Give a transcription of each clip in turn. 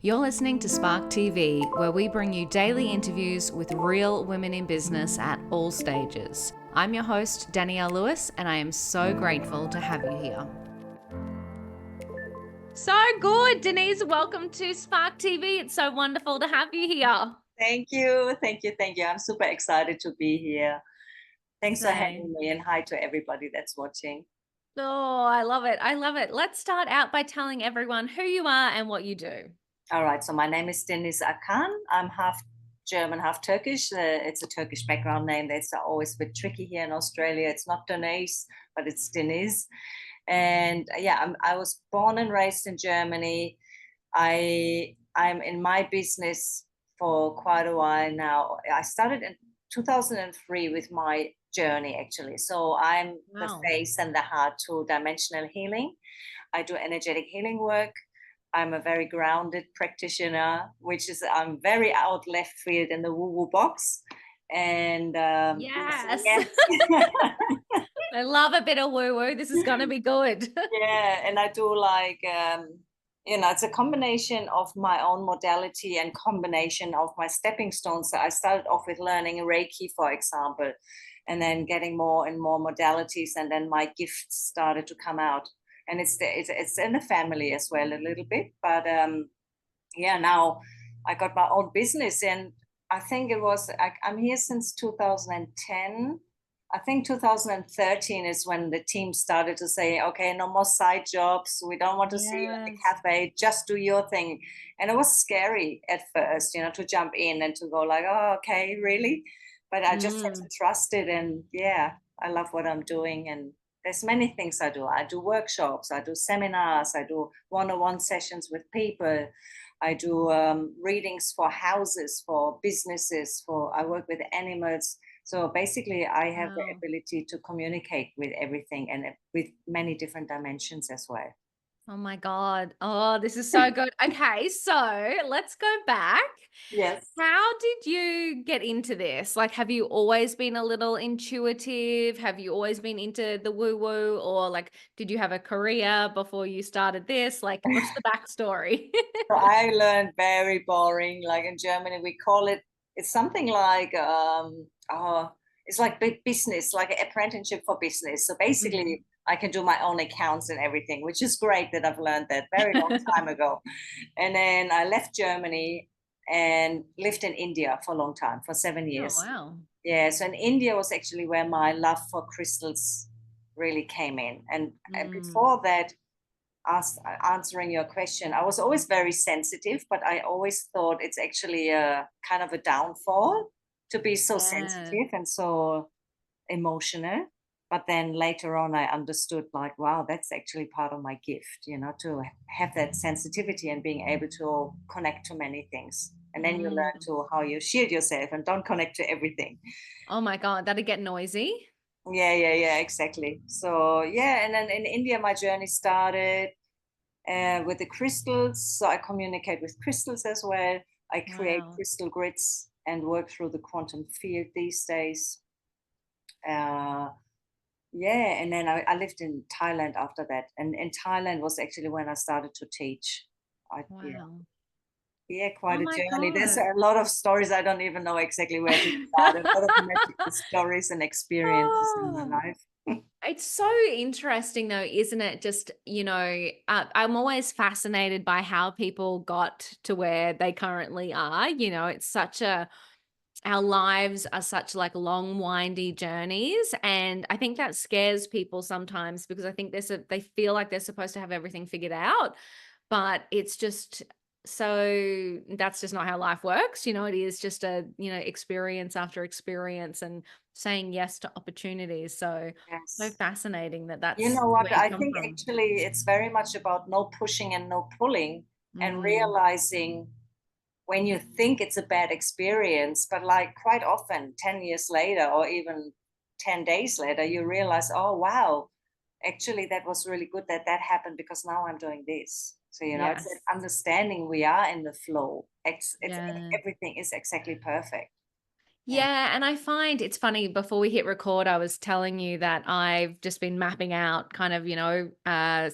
You're listening to Spark TV, where we bring you daily interviews with real women in business at all stages. I'm your host, Danielle Lewis, and I am so grateful to have you here. So good, Deniz. Welcome to Spark TV. It's so wonderful to have you here. Thank you. I'm super excited to be here. Thanks for having Same. me, and hi to everybody that's watching. Oh, I love it. I love it. Let's start out by telling everyone who you are and what you do. All right, so my name is Deniz Akan. I'm half German, half Turkish. It's a Turkish background name. That's always a bit tricky here in Australia. It's not Deniz, but it's Deniz. And I was born and raised in Germany. I'm in my business for quite a while now. I started in 2003 with my journey, actually. So I'm the Wow. face and the heart to dimensional healing. I do energetic healing work. I'm a very grounded practitioner, which is I'm very out left field in the woo-woo box. And Yes. yes. I love a bit of woo-woo. This is going to be good. Yeah, and I do like it's a combination of my own modality and combination of my stepping stones. So I started off with learning Reiki, for example, and then getting more and more modalities, and then my gifts started to come out. And it's in the family as well a little bit, but now I got my own business, and I think I'm here since 2010. I think 2013 is when the team started to say, okay, no more side jobs. We don't want to see you in the Yes. cafe. Just do your thing. And it was scary at first, to jump in and to go like, oh, okay, really? But I just had to trust it. And yeah, I love what I'm doing. And there's many things I do. I do workshops, I do seminars, I do one-on-one sessions with people. I do readings for houses, for businesses, I work with animals. So basically, I have the Wow. ability to communicate with everything and with many different dimensions as well. Oh my God. Oh, this is so good. Okay, so let's go back. Yes. How did you get into this? Like, have you always been a little intuitive? Have you always been into the woo-woo? Or like, did you have a career before you started this? Like, what's the backstory? So I learned very boring. Like in Germany, we call it's something like, it's like big business, like an apprenticeship for business. So Mhm. basically, I can do my own accounts and everything, which is great that I've learned that very long time ago. And then I left Germany and lived in India for a long time, for 7 years. Oh, wow. Yeah, so in India was actually where my love for crystals really came in. And Mm, before that, answering your question, I was always very sensitive, but I always thought it's actually a kind of a downfall to be so yeah. sensitive and so emotional. But then later on, I understood like, wow, that's actually part of my gift, to have that sensitivity and being able to connect to many things. And then you learn Mm. to how you shield yourself and don't connect to everything. Oh my God, that'd get noisy. Yeah, exactly. So yeah, and then in India, my journey started with the crystals. So I communicate with crystals as well. I create Wow. crystal grids and work through the quantum field these days. Uh, yeah, and then I lived in Thailand after that. And in Thailand was actually when I started to teach. Wow. Quite Oh a my journey. There's God. a lot of stories. I don't even know exactly where to start. A lot of magical stories and experiences in my Oh. life. It's so interesting though, isn't it? Just, I'm always fascinated by how people got to where they currently are. It's our lives are such like long, windy journeys. And I think that scares people sometimes because I think they feel like they're supposed to have everything figured out, but it's just that's just not how life works. It is just experience after experience and saying yes to opportunities. So Yes. fascinating that You that's know where what? you I come think from. actually it's very much about no pushing and no pulling, and Mm, realizing when you think it's a bad experience, but like quite often 10 years later or even 10 days later, you realize, oh, wow, actually that was really good that that happened because now I'm doing this. So, it's that yes. understanding we are in the flow. It's Yeah. everything is exactly perfect. Yeah. Yeah, and I find it's funny, before we hit record, I was telling you that I've just been mapping out kind of,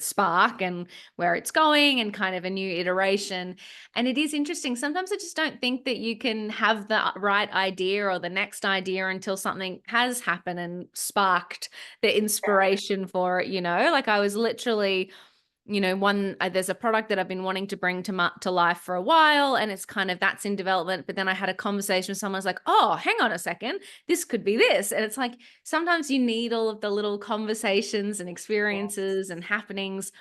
Spark and where it's going and kind of a new iteration. And it is interesting. Sometimes I just don't think that you can have the right idea or the next idea until something has happened and sparked the inspiration for it, Like I was literally there's a product that I've been wanting to bring to life for a while, and it's kind of that's in development. But then I had a conversation with someone who's like, "Oh, hang on a second, this could be this," and it's like sometimes you need all of the little conversations and Yes. experiences and happenings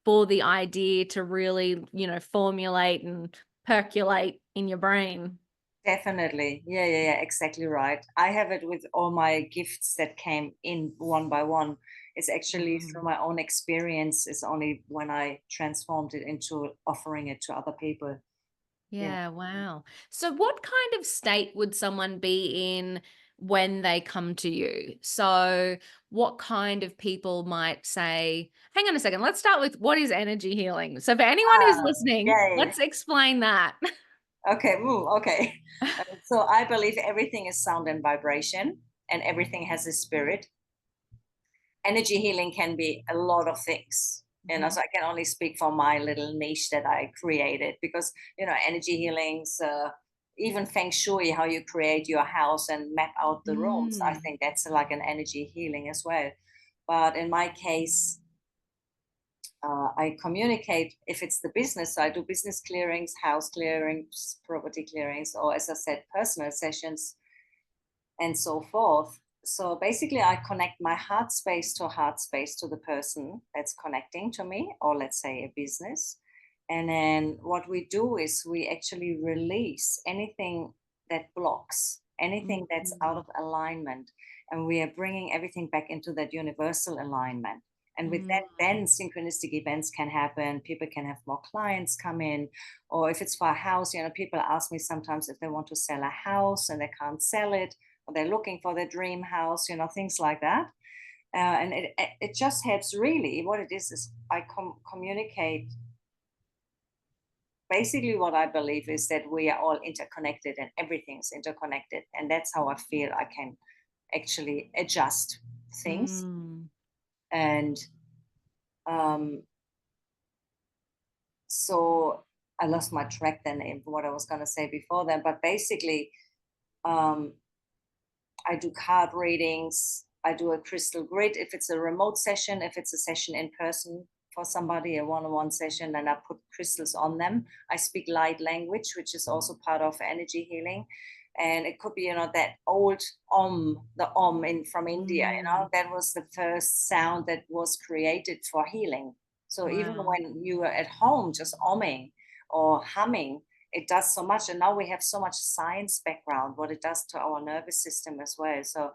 for the idea to really, formulate and percolate in your brain. Definitely. Yeah, yeah, yeah, exactly right. I have it with all my gifts that came in one by one. It's actually through Mm. my own experience, it's only when I transformed it into offering it to other people. Yeah. Yeah, wow. So what kind of state would someone be in when they come to you? So what kind of people might say, hang on a second, let's start with what is energy healing? So for anyone who's listening, Yay. let's explain that. Okay. Ooh, okay. So I believe everything is sound and vibration, and everything has a spirit. Energy healing can be a lot of things. So Mhm. I can only speak for my little niche that I created, because energy healings, even feng shui, how you create your house and map out the rooms, I Mm. think that's like an energy healing as well. But in my case, I communicate. If it's the business, I do business clearings, house clearings, property clearings, or, as I said, personal sessions and so forth. So basically, I connect my heart space to the person that's connecting to me, or let's say a business. And then what we do is we actually release anything that blocks, anything that's out Mm. of alignment. And we are bringing everything back into that universal alignment. And with that, Mm. then synchronistic events can happen. People can have more clients come in. Or if it's for a house, people ask me sometimes if they want to sell a house and they can't sell it, or they're looking for their dream house, things like that. And it just helps. Really, what it is I communicate. Basically, what I believe is that we are all interconnected and everything's interconnected, and that's how I feel I can actually adjust things. Mm. And um, so I lost my track then in what I was going to say before then, but basically, um, I do card readings. I do a crystal grid if it's a remote session. If it's a session in person for somebody, a one-on-one session, then I put crystals on them. I speak light language, which is also part of energy healing. And it could be, that old the in from India, Mm. that was the first sound that was created for healing. So even Wow. when you are at home just umming or humming, it does so much. And now we have so much science background what it does to our nervous system as well. So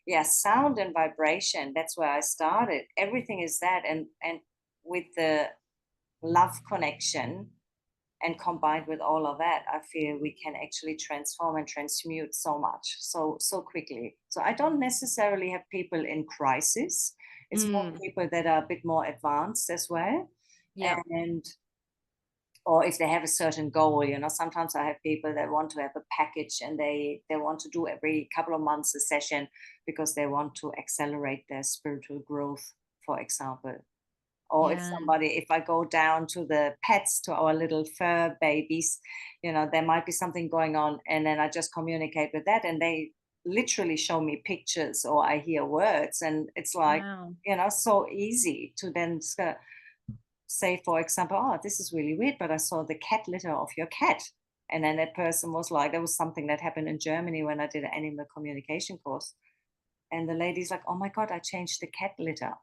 yeah, sound and vibration, that's where I started. Everything is that. And with the love connection, and combined with all of that, I feel we can actually transform and transmute so much so quickly. So I don't necessarily have people in crisis. It's more Mm. people that are a bit more advanced as well. Yep. And or if they have a certain goal, sometimes I have people that want to have a package, and they want to do every couple of months a session because they want to accelerate their spiritual growth, for example. Or Yeah. if I go down to the pets, to our little fur babies, there might be something going on, and then I just communicate with that, and they literally show me pictures, or I hear words, and it's like, Wow. so easy to then say, for example, oh, this is really weird, but I saw the cat litter of your cat. And then that person was like, there was something that happened in Germany when I did an animal communication course. And the lady's like, oh my God, I changed the cat litter,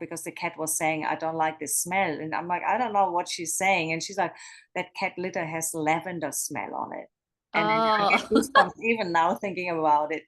because the cat was saying, I don't like this smell. And I'm like, I don't know what she's saying. And she's like, that cat litter has lavender smell on it. And then I Oh. get goosebumps even now thinking about it.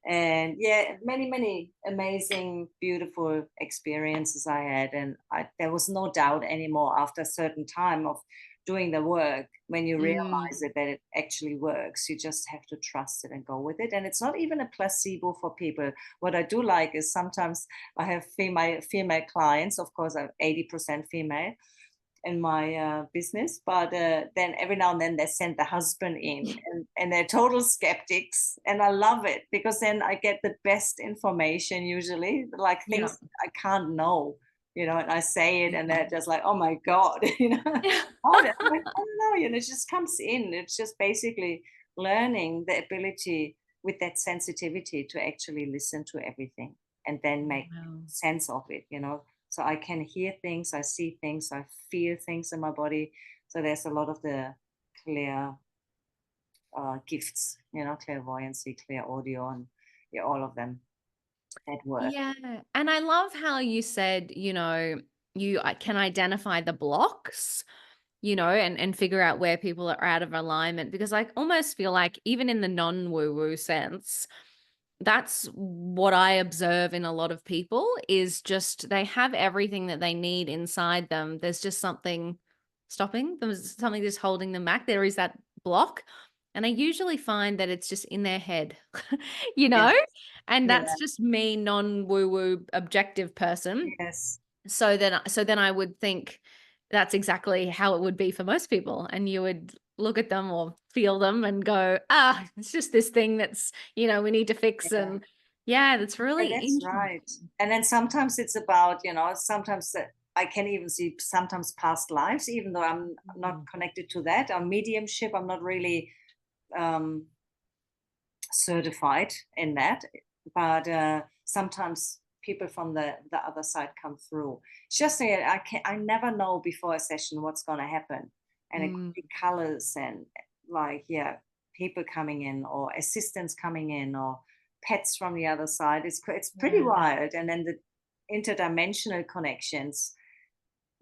And yeah, many many amazing beautiful experiences I had. And there was no doubt anymore after a certain time of doing the work. When you Mm. realize it, that it actually works, you just have to trust it and go with it. And it's not even a placebo for people. What I do like is sometimes I have female clients. Of course, I'm 80% female, business, but then every now and then they send the husband in, and they're total skeptics, and I love it because then I get the best information usually, like Yeah. things I can't know, and I say it, and they're Mhm. just like, oh my god, Yeah. I'm like, I don't know, it just comes in. It's just basically learning the ability with that sensitivity to actually listen to everything and then make Wow. sense of it. So I can hear things, I see things, I feel things in my body. So there's a lot of the clear gifts, clairvoyancy, clear audio, and yeah, all of them that work. Yeah, and I love how you said, you can identify the blocks, and figure out where people are out of alignment, because I almost feel like even in the non-woo-woo sense, that's what I observe in a lot of people is just they have everything that they need inside them. There's just something stopping. There's something just holding them back. There is that block. And I usually find that it's just in their head, you Yes, know? And yeah, that's just me, non-woo-woo objective person. yes, So then I would think that's exactly how it would be for most people. And you would look at them or feel them and go, it's just this thing that's, we need to fix. yeah. And yeah, that's Yeah, really that's right. interesting. And then sometimes it's about, sometimes that I can even see sometimes past lives, even though I'm not Mhm. connected to that. Or mediumship, I'm not really um, certified in that, but sometimes people from the other side come through. It's just that I never know before a session what's going to happen, and it could Mm, be colors and like yeah, people coming in or assistants coming in or pets from the other side. It's pretty yeah. wild, and then the interdimensional connections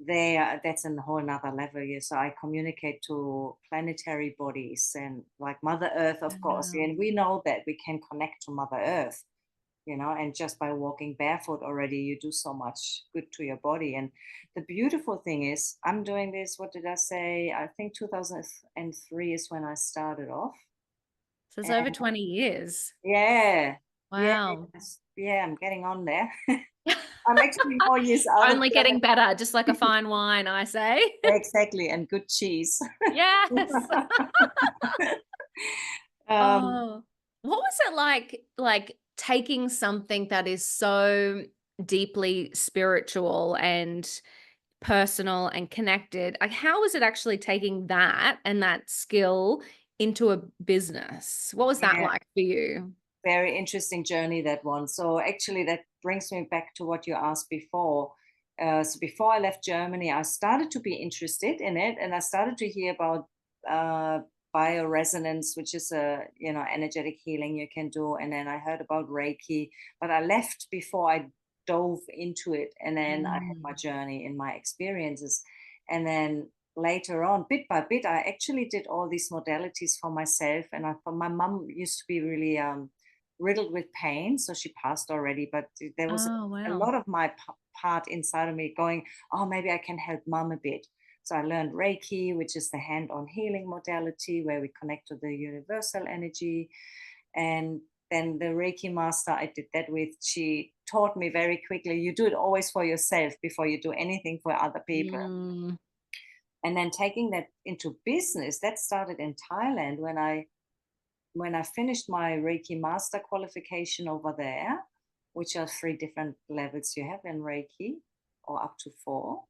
that's a whole nother level. Yeah, so I communicate to planetary bodies and like Mother Earth, of course, Wow. and we know that we can connect to Mother Earth, and just by walking barefoot already you do so much good to your body. And the beautiful thing is I'm doing this, what did I say, I think 2003 is when I started off. So it's over And 20 years. yeah, yeah, Wow. yeah, I'm getting on there. I'm actually more years out of Only getting Germany. better, just like a fine wine, I say. Exactly, and good cheese. Yes. um, Oh, what was it like taking something that is so deeply spiritual and personal and connected? Like, how was it actually taking that and that skill into a business? What was that yeah, like for you? very interesting journey, that one. So actually that brings me back to what you asked before. So before I left Germany, I started to be interested in it, and I started to hear about uh, bioresonance, which is a energetic healing you can do. And then I heard about Reiki, but I left before I dove into it. And then I had my Mm. journey in my experiences, and then later on, bit by bit, I actually did all these modalities for myself. And my mom used to be really riddled with pain, so she passed already, but there was Oh, a wow. lot of my part inside of me going, oh, maybe I can help mom a bit. So I learned Reiki, which is the hand-on healing modality where we connect to the universal energy. And then the Reiki master I did that with, she taught me very quickly, you do it always for yourself before you do anything for other people. Mm, And then taking that into business, that started in Thailand when I finished my Reiki master qualification over there, which are 3 different levels you have in Reiki, or up to 4.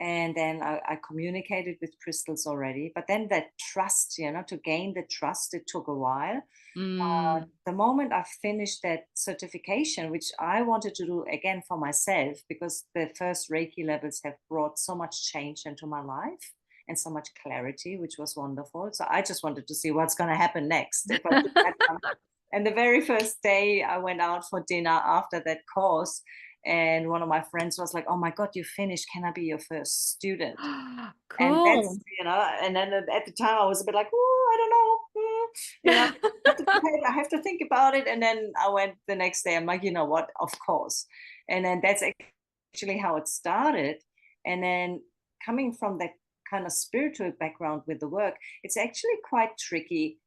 And then I communicated with crystals already. But then that trust, to gain the trust, it took a while. mm, The moment I finished that certification, which I wanted to do again for myself, because the first Reiki levels have brought so much change into my life and so much clarity, which was wonderful. So I just wanted to see what's going to happen next if I do that one. And the very first day I went out for dinner after that course, and one of my friends was like, "Oh my God, you finished. Can I be your first student?" And that's, cool. and then at the time I was a bit like, oh, I don't know. You know, I have to think about it. And then I went the next day. I'm like, you know what? Of course. And then that's actually how it started. And then coming from that kind of spiritual background with the work, it's actually quite tricky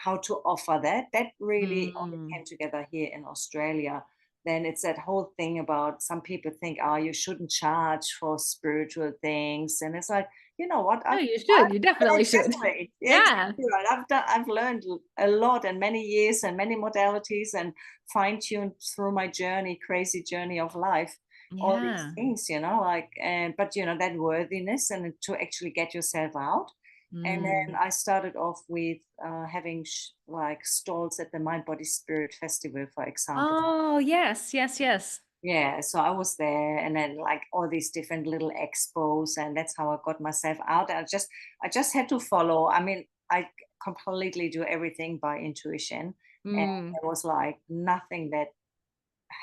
how to offer that. That really only Mm, came together here in Australia. then it's that whole thing about some people think, oh, you shouldn't charge for spiritual things. And it's like, you know what? No, you should. You definitely should. Exactly. Yeah, Yeah. exactly right. I've learned a lot and many years and many modalities and fine-tuned through my journey, crazy journey of life, all these Yeah. things, like, and but that worthiness and to actually get yourself out. And then Mm. I started off with having like stalls at the Mind Body Spirit Festival, for example. Oh, yes, yes, yes. Yeah, so I was there, and then like all these different little expos, and that's how I got myself out. I just had to follow. I mean, I completely do everything by intuition, and Mm. there was like nothing that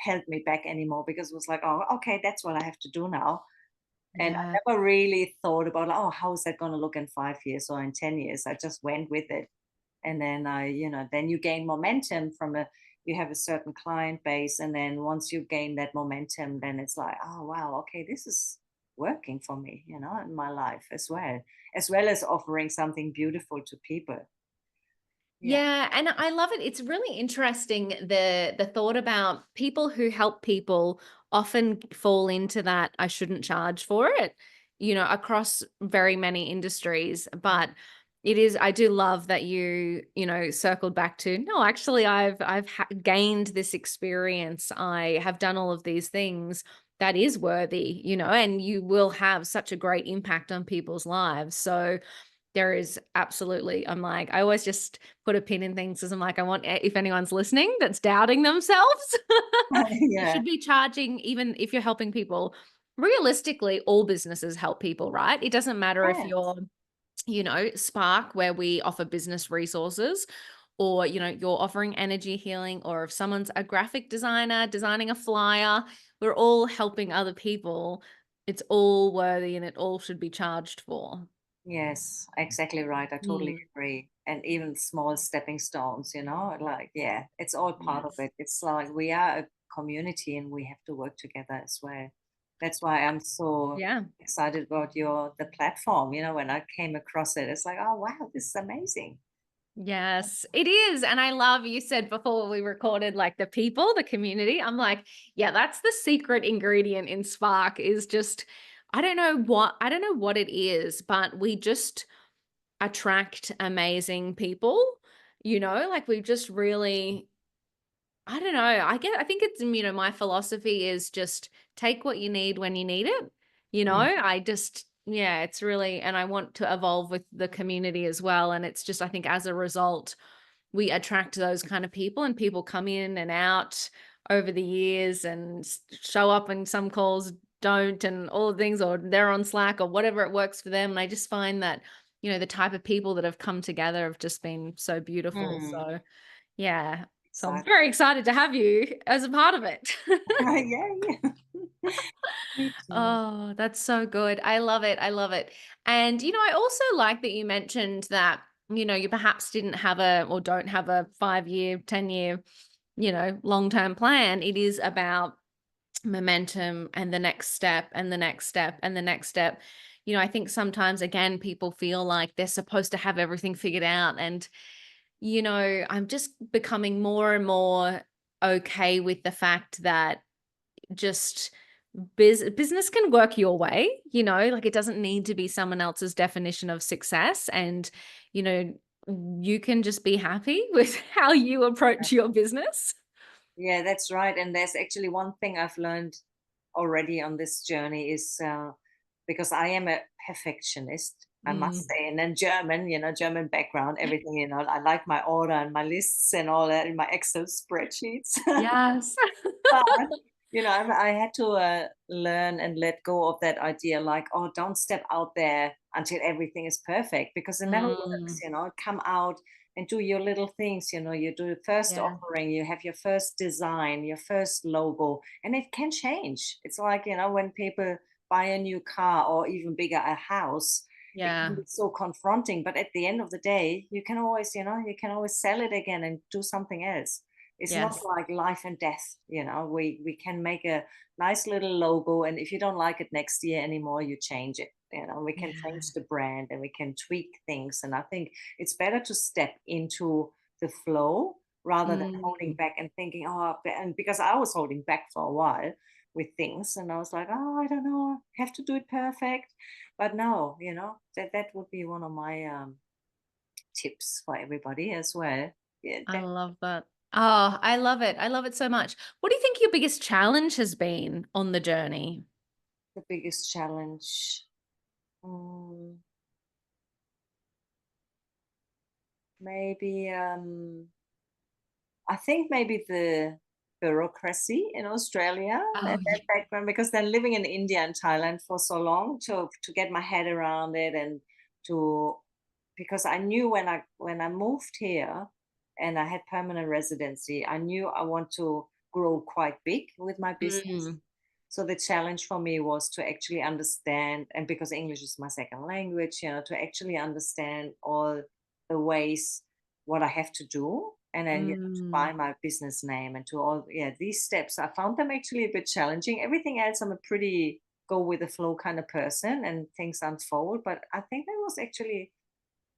held me back anymore because it was like, oh, okay, that's what I have to do now. And I Yeah. never really thought about, like, oh, how is that going to look in 5 years or in 10 years? I just went with it, and then then you gain momentum from you have a certain client base, and then once you gain that momentum, then it's like, oh wow, okay, this is working for me, in my life as well as offering something beautiful to people. Yeah. Yeah, and I love it. It's really interesting the thought about people who help people often fall into that I shouldn't charge for it, across very many industries. But it is I do love that circled back to no, actually I've gained this experience. I have done all of these things that is worthy, and you will have such a great impact on people's lives. So there is absolutely I'm like, I always just put a pin in things because I'm like, I want if anyone's listening that's doubting themselves, you Yeah. should be charging even if you're helping people. Realistically, all businesses help people, right? It doesn't matter if Yes. you're, Spark, where we offer business resources, or, you're offering energy healing, or if someone's a graphic designer designing a flyer, we're all helping other people. It's all worthy and it all should be charged for. Yes, exactly right. I totally Mm, agree. And even small stepping stones, like, yeah, it's all part of yes. it. It's like we are a community and we have to work together as well. That's why I'm so Yeah. excited about the platform. When I came across it, it's like, oh wow, this is amazing. Yes, it is. And I love you said before we recorded like the people, the community. I'm like, yeah, that's the secret ingredient in Spark is just I don't know what it is, but we just attract amazing people, like we just really I don't know. I think it's, my philosophy is just take what you need when you need it. Mm, I just, yeah, it's really, and I want to evolve with the community as well. And it's just, I think as a result, we attract those kind of people and people come in and out over the years and show up and some calls don't and all the things, or they're on Slack or whatever it works for them. And I just find that, the type of people that have come together have just been so beautiful. mm, So, yeah. So I'm excited. very excited to have you as a part of it. Yeah, yeah. Me too. Oh, that's so good. I love it. I love it. And, I also like that you mentioned that, you perhaps didn't have or don't have a 5 year, 10 year, long term plan. It is about momentum and the next step and the next step and the next step. I think sometimes, again, people feel like they're supposed to have everything figured out. And I'm just becoming more and more okay with the fact that just business can work your way, like it doesn't need to be someone else's definition of success. And, you know, you can just be happy with how you approach your business. Yeah, that's right. And there's actually one thing I've learned already on this journey is because I am a perfectionist, I must Mm. say, and then German, German background, everything, I like my order and my lists and all that in my Excel spreadsheets. Yes. But I had to learn and let go of that idea, like, oh, don't step out there until everything is perfect, because it never works. Mm. Come out and do your little things. You do the first Yeah. offering, you have your first design, your first logo, and it can change. It's like, when people buy a new car or even bigger, a house, it can Yeah. be so confronting. But at the end of the day, you can always sell it again and do something else. It's not Yes. like life and death. We can make a nice little logo, and if you don't like it next year anymore, you change it. We can Yeah. change the brand and we can tweak things. And I think it's better to step into the flow rather than holding Mm. back and thinking, oh, and because I was holding back for a while with things, and I was like, oh, I don't know, have to do it perfect. But no, that would be one of my tips for everybody as well. Yeah, I that love that. Oh, I love it. I love it so much. What do you think your biggest challenge has been on the journey? the biggest challenge. Mm, maybe I think maybe the bureaucracy in Australia and Oh, that yeah. background, because then living in India and Thailand for so long to get my head around it, and to because I knew when I moved here and I had permanent residency, I knew I want to grow quite big with my business. Mm, So the challenge for me was to actually understand, and because English is my second language, to actually understand all the ways what I have to do, and then to mm. buy my business name and to all these steps. I found them actually a bit challenging. Everything else, I'm a pretty go with the flow kind of person, and things unfold. But I think that was actually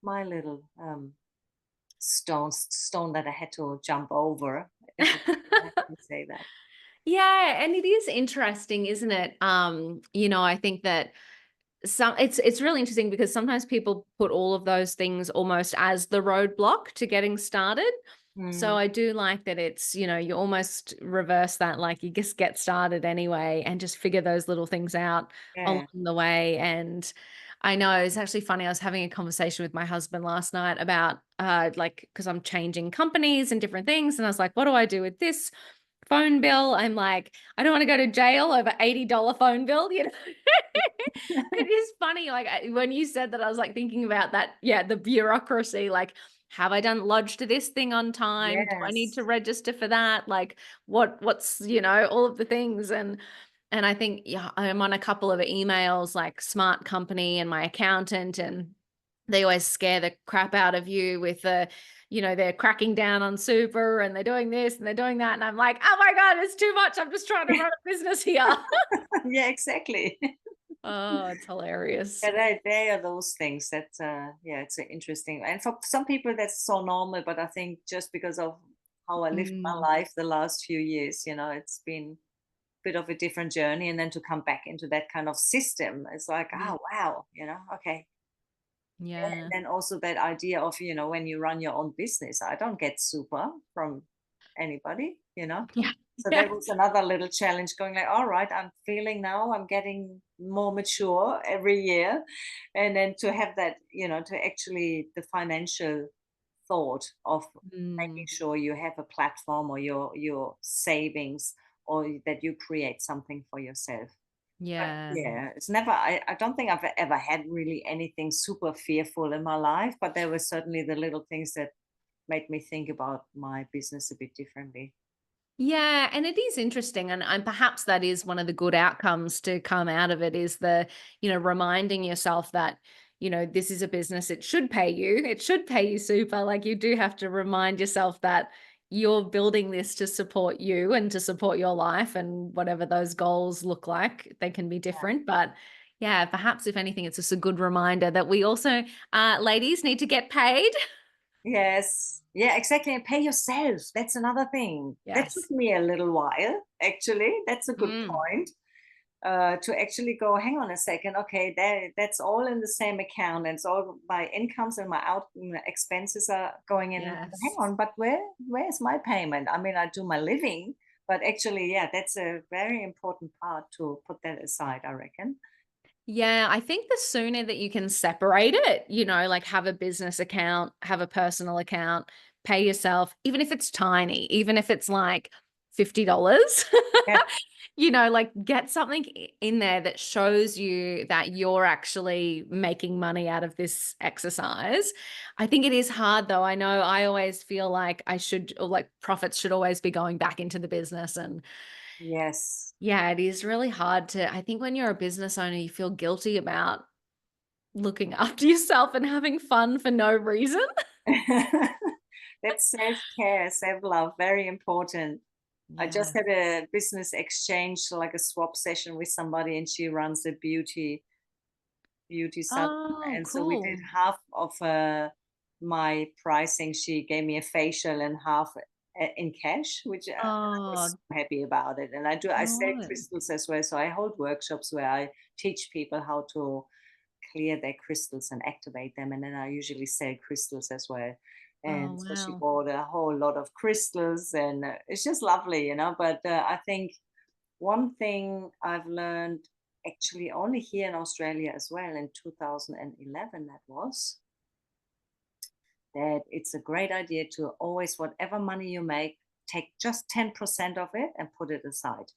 my little stone that I had to jump over, if I can say that. Yeah, and it is interesting, isn't it? I think that it's really interesting because sometimes people put all of those things almost as the roadblock to getting started. So Mm, I do like that you almost reverse that, like you just get started anyway and just figure those little things out along yeah. the way. And I know it's actually funny. I was having a conversation with my husband last night about like because I'm changing companies and different things. And I was like, what do I do with this phone bill? I'm like, I don't want to go to jail over $80 phone bill, you know. It is funny, like, when you said that, I was, like, thinking about that yeah, the bureaucracy, like, have I done lodged this thing on time? Do I need to Yes. register for that? Like, what's all of the things, and I think, yeah, I'm on a couple of emails, like Smart Company and my accountant, and they always scare the crap out of you with they're cracking down on super and they're doing this and they're doing that, and I'm like, "Oh my god, it's too much. I'm just trying to run a business here." Yeah, exactly. Oh, it's hilarious. Yeah, they are those things that, yeah, it's interesting. And for some people, that's so normal. But I think just because of how I lived my Mm, life the last few years, it's been a bit of a different journey. And then to come back into that kind of system, it's like, yeah, oh, wow, okay. yeah. And then also that idea of, when you run your own business, I don't get super from anybody. Yeah, So that was yes. another little challenge, going like, all right, I'm feeling now I'm getting more mature every year. And then to have that, to actually the financial thought of making Mm, sure you have a platform or your savings, or that you create something for yourself. But yeah. yeah, it's never, I don't think I've ever had really anything super fearful in my life, but there were certainly the little things that made me think about my business a bit differently. Yeah, and it is interesting, and perhaps that is one of the good outcomes to come out of it is reminding yourself that, this is a business, it should pay you. It should pay you super. Like you do have to remind yourself that you're building this to support you and to support your life and whatever those goals look like. They can be different, but yeah, perhaps if anything, it's just a good reminder that we also, ladies, need to get paid. Yes. Yeah, exactly. And pay yourself. That's another thing. That took Yes. me a little while, actually. That's a good Mm, point. To actually go, hang on a second, okay, that's all in the same account, and so all my incomes and my expenses are going in. Hang yes. on, but where's my payment? I mean, I do my living, but actually, yeah, that's a very important part to put that aside, I reckon. Yeah, I think the sooner that you can separate it, like have a business account, have a personal account, pay yourself, even if it's tiny, even if it's like $50, Yeah. like get something in there that shows you that you're actually making money out of this exercise. I think it is hard though. I know I always feel like I should, or like profits should always be going back into the business. And Yes. yeah, it is really hard I think when you're a business owner, you feel guilty about looking after yourself and having fun for no reason. That's self-care, self-love, very important. I just Yeah. had a business exchange, like a swap session with somebody, and she runs a beauty salon. Oh, And so we did cool. half of my pricing. She gave me a facial, and half in cash, which I was Oh, so happy about it. And I sell right. crystals as well. So I hold workshops where I teach people how to clear their crystals and activate them. And then I usually sell crystals as well. Oh, And so she wow. bought a whole lot of crystals, and it's just lovely, you know. But I think one thing I've learned actually only here in Australia as well in 2011, that was that it's a great idea to always, whatever money you make, take just 10% of it and put it aside.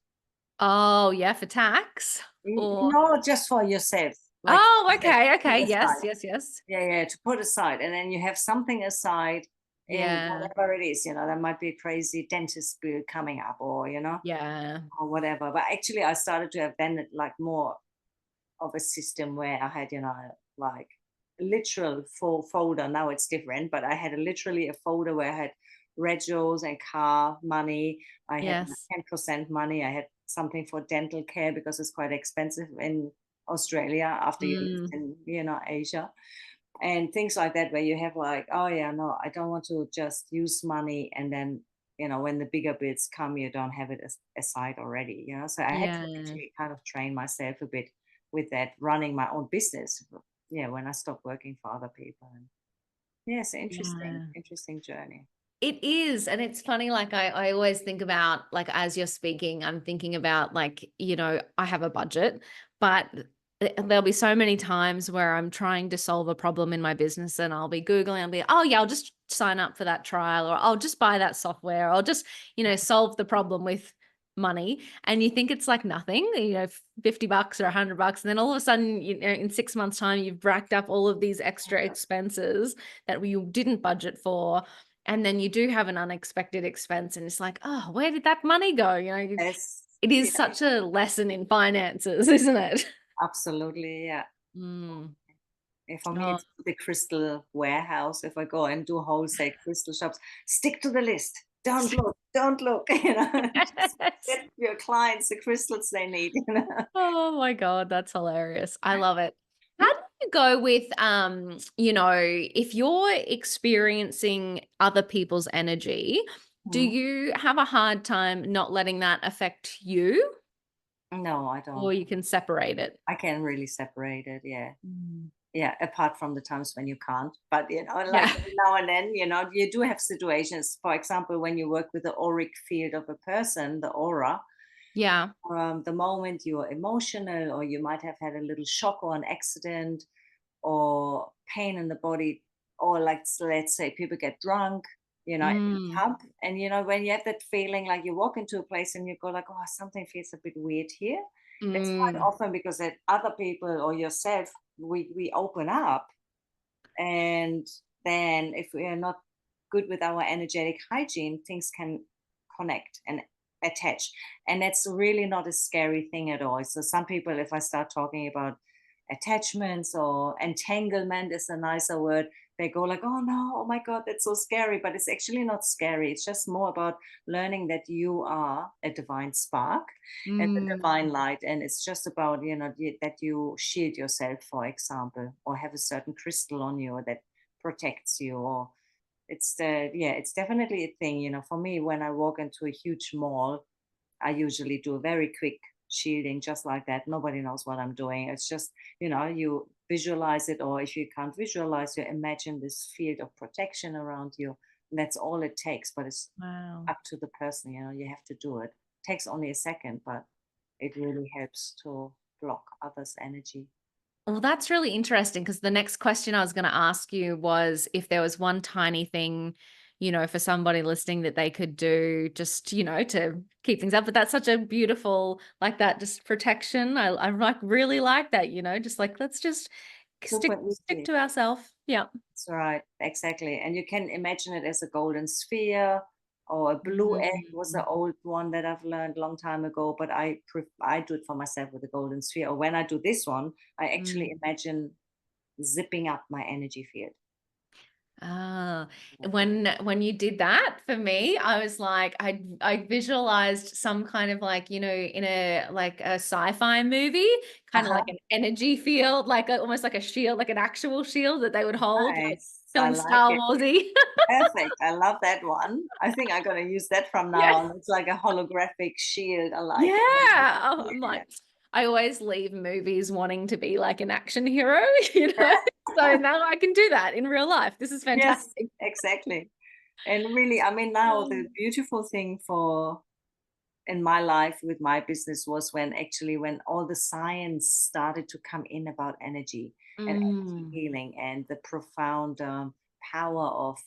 Oh, yeah, for tax? Or No, just for yourself. Like oh, I said, okay, put okay. Yes, aside. yes, yes. Yeah, yeah, to put aside. And then you have something aside in Yeah, whatever it is, you know, there might be a crazy dentist bill coming up, or, you know, yeah, or whatever. But actually, I started to have then like more of a system where I had, you know, like literal full folder. Now it's different, but I had literally a folder where I had regos and car money. I had yes. 10% money. I had something for dental care because it's quite expensive in Australia after you lived Mm, in, you know, Asia, and things like that, where you have like, oh yeah, no, I don't want to just use money and then, you know, when the bigger bills come, you don't have it aside already, you know. So I had to yeah, actually kind of train myself a bit with that, running my own business, yeah, when I stopped working for other people. And yes, yeah. interesting journey. It is. And it's funny, like I always think about like as you're speaking, I'm thinking about like, I have a budget, but there'll be so many times where I'm trying to solve a problem in my business and I'll be Googling, I'll be, oh yeah, I'll just sign up for that trial or I'll just buy that software. Or I'll just, solve the problem with money. And you think it's like nothing, $50 or $100. And then all of a sudden, in 6 months time, you've racked up all of these extra expenses that you didn't budget for, and then you do have an unexpected expense and it's like, oh, where did that money go? Yes, It yeah, is such a lesson in finances, isn't it? absolutely, yeah. Mm. For me, Oh. it's the crystal warehouse. If I go and do wholesale crystal shops, stick to the list. Don't look, don't look. You know, just Yes. get your clients the crystals they need. You know, Oh my God, that's hilarious. I love it. How do you go with, if you're experiencing other people's energy, do Mhm. you have a hard time not letting that affect you, No, I don't. or you can separate it? I can really separate it. Yeah, Mm. yeah. Apart from the times when you can't, but you know, like Yeah. every now and then, you know, you do have situations. For example, when you work with the auric field of a person, the aura, Yeah. the moment you're emotional, or you might have had a little shock or an accident, or pain in the body, or like let's say people get drunk, you know, in the Mm. pub, and you know, when you have that feeling, like you walk into a place and you go like, oh, something feels a bit weird here. That's quite Mm. often because that other people or yourself, we open up, and then if we are not good with our energetic hygiene, things can connect and attach. And that's really not a scary thing at all. So some people, if I start talking about attachments, or entanglement is a nicer word, they go like, oh no, oh my God, that's so scary. But it's actually not scary. It's just more about learning that you are a divine spark and the Mm. divine light. And it's just about, you know, that you shield yourself, for example, or have a certain crystal on you that protects you. Or it's the, yeah, it's definitely a thing. You know, for me, when I walk into a huge mall, I usually do a very quick shielding, just like that. Nobody knows what I'm doing. It's just, you know, you visualize it, or if you can't visualize, you imagine this field of protection around you. And that's all it takes. But it's Wow. up to the person, you know, you have to do it. Takes only a second, but it really helps to block others' energy. Well, that's really interesting because the next question I was going to ask you was if there was one tiny thing, for somebody listening that they could do just, to keep things up. But that's such a beautiful, like that, just protection. I like really like that, just like let's just Super stick easy. to ourselves. Yeah. That's right, exactly. And you can imagine it as a golden sphere, or a blue egg was an Mm. old one that I've learned a long time ago, but I do it for myself with a golden sphere. Or when I do this one, I actually Mm. imagine zipping up my energy field. Ah, Yeah. when you did that for me, I was like, I visualized some kind of like, in a like a sci-fi movie, kind of like Uh-huh. an energy field, like almost like a shield, like an actual shield that they would hold, like Nice. I Feeling like Star it. Warsy. Perfect. I love that one. I think I'm going to use that from now Yeah. on. It's like a holographic shield. I like Yeah. it. Oh, I'm Yeah. like, I always leave movies wanting to be like an action hero, you know? So now I can do that in real life. This is Yes, fantastic. exactly. And really, I mean, now the Um, beautiful thing for in my life with my business was when all the science started to come in about energy and energy mm, healing and the profound power of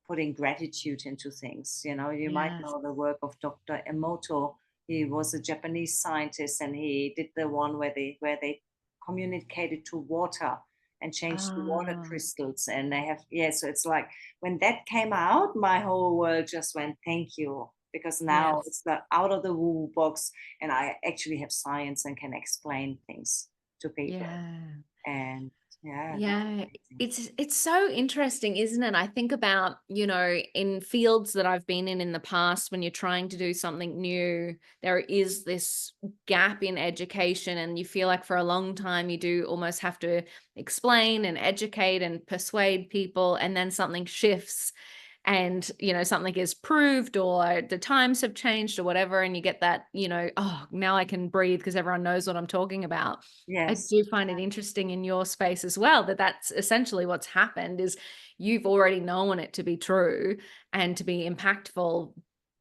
putting gratitude into things. You know, you might yes. know the work of Dr. Emoto. He was a Japanese scientist, and he did the one where they communicated to water and changed the water Ah, crystals. And they have, yeah, so it's like when that came out, my whole world just went, thank you, because now yes. it's the out of the woo box, and I actually have science and can explain things to people. Yeah. And yeah, that's Yeah, amazing. it's so interesting, isn't it? I think about, in fields that I've been in the past, when you're trying to do something new, there is this gap in education, and you feel like for a long time you do almost have to explain and educate and persuade people, and then something shifts and something is proved or the times have changed or whatever, and you get that, oh, now I can breathe because everyone knows what I'm talking about. I Yes, do find it interesting in your space as well that that's essentially what's happened is you've already known it to be true and to be impactful,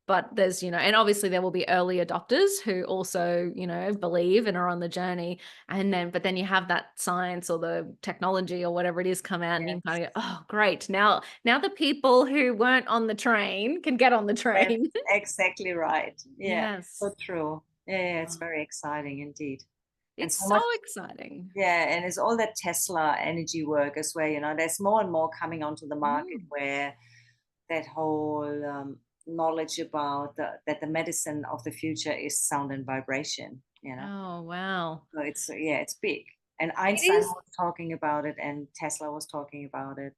but there's, and obviously there will be early adopters who also, believe and are on the journey, and then you have that science or the technology or whatever it is come out, and you yes. kind of go, oh great, now the people who weren't on the train can get on the That's train. exactly right. Yeah, Yes. so true. Yeah, yeah, it's Oh, very exciting indeed. And it's so so much, exciting. yeah, and it's all that Tesla energy work as well. You know, there's more and more coming onto the market Mm. where that whole knowledge about that the medicine of the future is sound and vibration, you know. Oh wow. So it's, yeah, it's big. And It Einstein is. was talking about it, and Tesla was talking about it.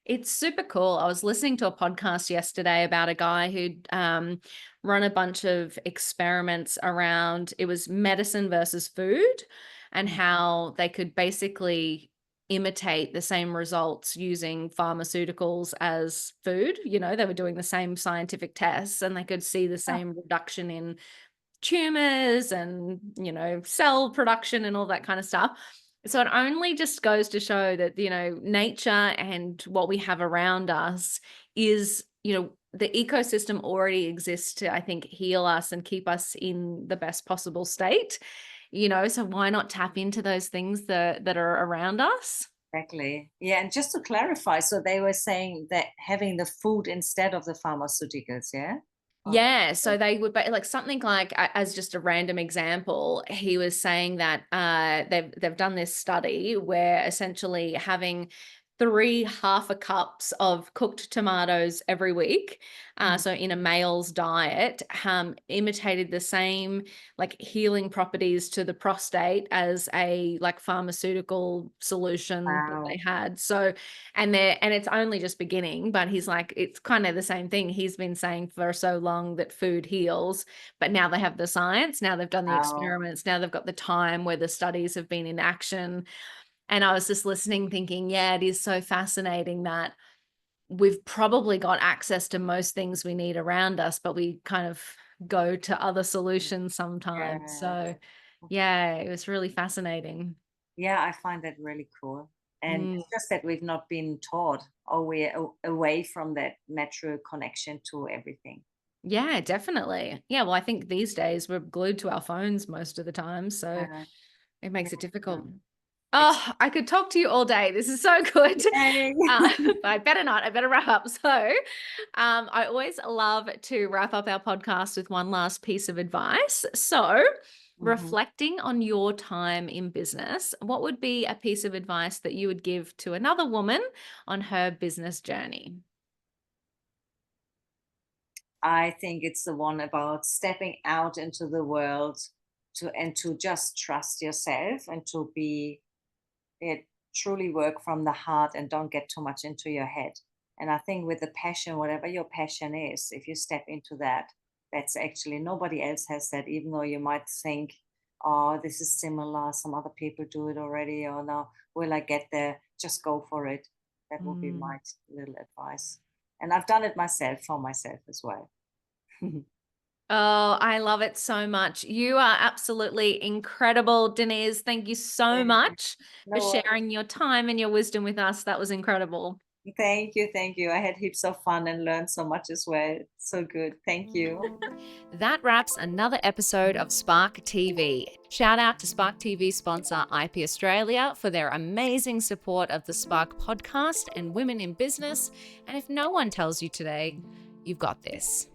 It's super cool. I was listening to a podcast yesterday about a guy who'd run a bunch of experiments around it was medicine versus food, and Mm. how they could basically imitate the same results using pharmaceuticals as food. They were doing the same scientific tests and they could see the Oh, same reduction in tumors and cell production and all that kind of stuff. So it only just goes to show that nature and what we have around us is, the ecosystem already exists to, I think, heal us and keep us in the best possible state. So why not tap into those things that are around us? exactly. Yeah, and just to clarify, so they were saying that having the food instead of the pharmaceuticals, yeah? Okay. Yeah, so they would like something like as just a random example, he was saying that they've done this study where essentially having 3 half a cups of cooked tomatoes every week, Mm. so in a male's diet, imitated the same like healing properties to the prostate as a like pharmaceutical solution that they Wow. had. So and it's only just beginning, but he's like it's kind of the same thing he's been saying for so long, that food heals, but now they have the science, now they've done the Wow. experiments, now they've got the time where the studies have been in action. And I was just listening thinking, yeah, it is so fascinating that we've probably got access to most things we need around us, but we kind of go to other solutions sometimes. Yes. So yeah, it was really fascinating. Yeah, I find that really cool. And Mm. it's just that we've not been taught, or we're away from that natural connection to everything. Yeah, definitely. Yeah, well, I think these days we're glued to our phones most of the time, so Uh, it yeah, makes it difficult. ex- Oh, I could talk to you all day. This is so good. Yay. But I better not. I better wrap up. So, I always love to wrap up our podcast with one last piece of advice. So, Mhm. reflecting on your time in business, what would be a piece of advice that you would give to another woman on her business journey? I think it's the one about stepping out into the world to just trust yourself and to be it truly work from the heart and don't get too much into your head. And I think with the passion, whatever your passion is, if you step into that, that's actually nobody else has that, even though you might think, oh, this is similar, some other people do it already, or no, will I get there? Just go for it. That would be Mm. my little advice. And I've done it myself for myself as well. Oh, I love it so much. You are absolutely incredible, Deniz. Thank you so Thank you. much for No worries. sharing your time and your wisdom with us. That was incredible. Thank you. Thank you. I had heaps of fun and learned so much as well. So good. Thank you. That wraps another episode of Spark TV. Shout out to Spark TV sponsor IP Australia for their amazing support of the Spark podcast and women in business. And if no one tells you today, you've got this.